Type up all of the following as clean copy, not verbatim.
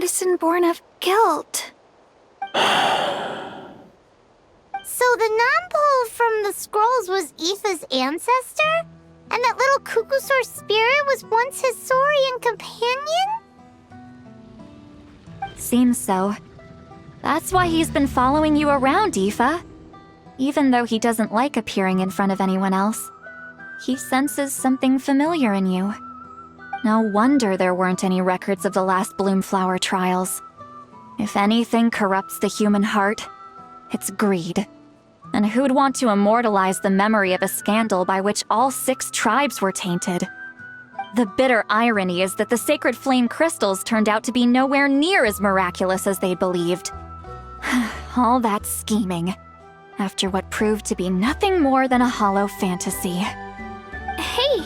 medicine born of guilt. So the non-pole from the scrolls was Aoife's ancestor? And that little Cuckoosaur spirit was once his Saurian companion? Seems so. That's why he's been following you around, Aoife. Even though he doesn't like appearing in front of anyone else, he senses something familiar in you. No wonder there weren't any records of the last Bloomflower trials. If anything corrupts the human heart, it's greed. And who'd want to immortalize the memory of a scandal by which all 6 tribes were tainted? The bitter irony is that the sacred flame crystals turned out to be nowhere near as miraculous as they believed. All that scheming, after what proved to be nothing more than a hollow fantasy. Hey,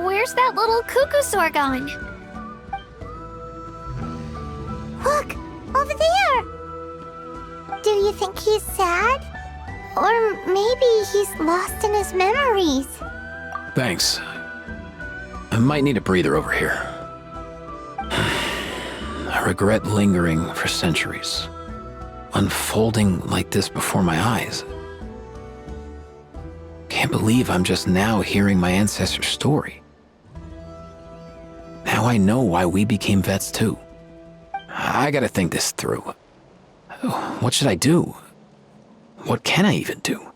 where's that little Cuckoosaur going? Look, over there! Do you think he's sad? Or maybe he's lost in his memories. Thanks. I might need a breather over here. I regret lingering for centuries, unfolding like this before my eyes. Can't believe I'm just now hearing my ancestor's story. Now I know why we became vets too. I gotta think this through. What should I do? What can I even do?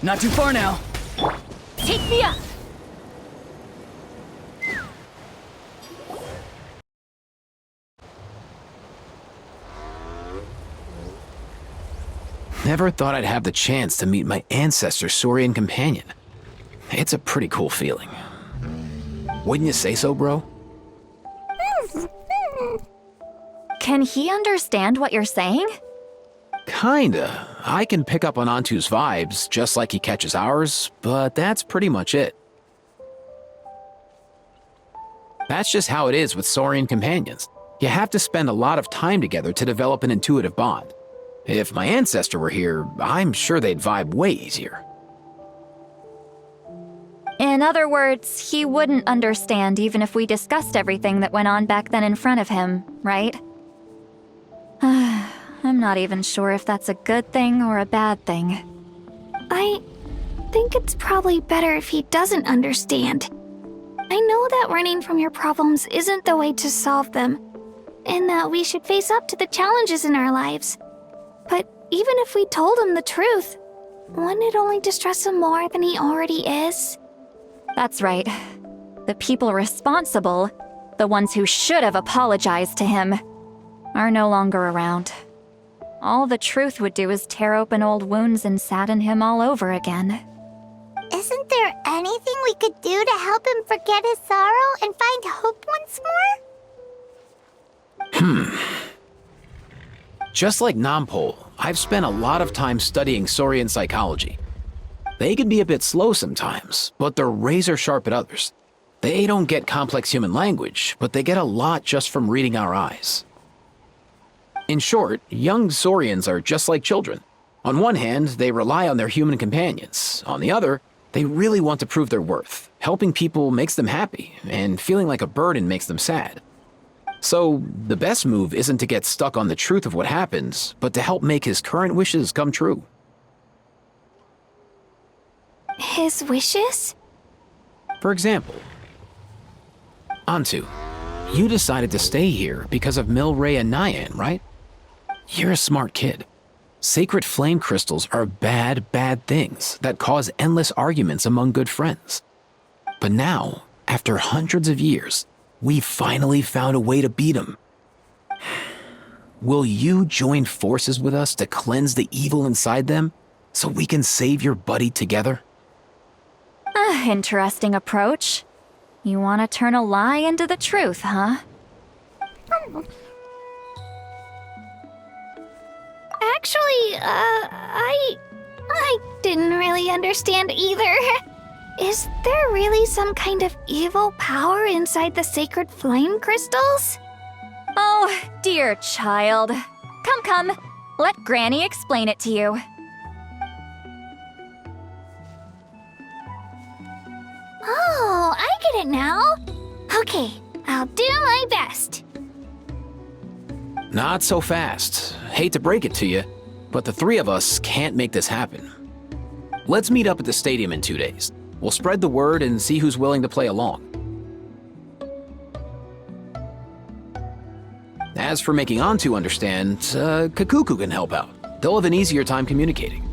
Not too far now. Take me up! Never thought I'd have the chance to meet my ancestor's Saurian companion. It's a pretty cool feeling. Wouldn't you say so, bro? Can he understand what you're saying? Kinda. I can pick up on Antu's vibes, just like he catches ours, but that's pretty much it. That's just how it is with Saurian companions. You have to spend a lot of time together to develop an intuitive bond. If my ancestor were here, I'm sure they'd vibe way easier. In other words, he wouldn't understand even if we discussed everything that went on back then in front of him, right? I'm not even sure if that's a good thing or a bad thing. I think it's probably better if he doesn't understand. I know that running from your problems isn't the way to solve them, and that we should face up to the challenges in our lives. But even if we told him the truth, wouldn't it only distress him more than he already is? That's right. The people responsible, the ones who should have apologized to him, are no longer around. All the truth would do is tear open old wounds and sadden him all over again. Isn't there anything we could do to help him forget his sorrow and find hope once more? Just like Nampol, I've spent a lot of time studying Saurian psychology. They can be a bit slow sometimes, but they're razor sharp at others. They don't get complex human language, but they get a lot just from reading our eyes. In short, young Saurians are just like children. On one hand, they rely on their human companions. On the other, they really want to prove their worth. Helping people makes them happy, and feeling like a burden makes them sad. So, the best move isn't to get stuck on the truth of what happens, but to help make his current wishes come true. His wishes? For example, Antu, you decided to stay here because of Milray and Nyan, right? You're a smart kid. Sacred flame crystals are bad, bad things that cause endless arguments among good friends. But now, after hundreds of years, we finally found a way to beat them. Will you join forces with us to cleanse the evil inside them so we can save your buddy together? Interesting approach. You want to turn a lie into the truth, huh? Actually, I didn't really understand either. Is there really some kind of evil power inside the sacred flame crystals? Oh, dear child. Come. Let Granny explain it to you. Oh, I get it now. Okay, I'll do my best. Not so fast. Hate to break it to you, but the three of us can't make this happen. Let's meet up at the stadium in 2 days. We'll spread the word and see who's willing to play along. As for making Antu understand, Kakuku can help out. They'll have an easier time communicating.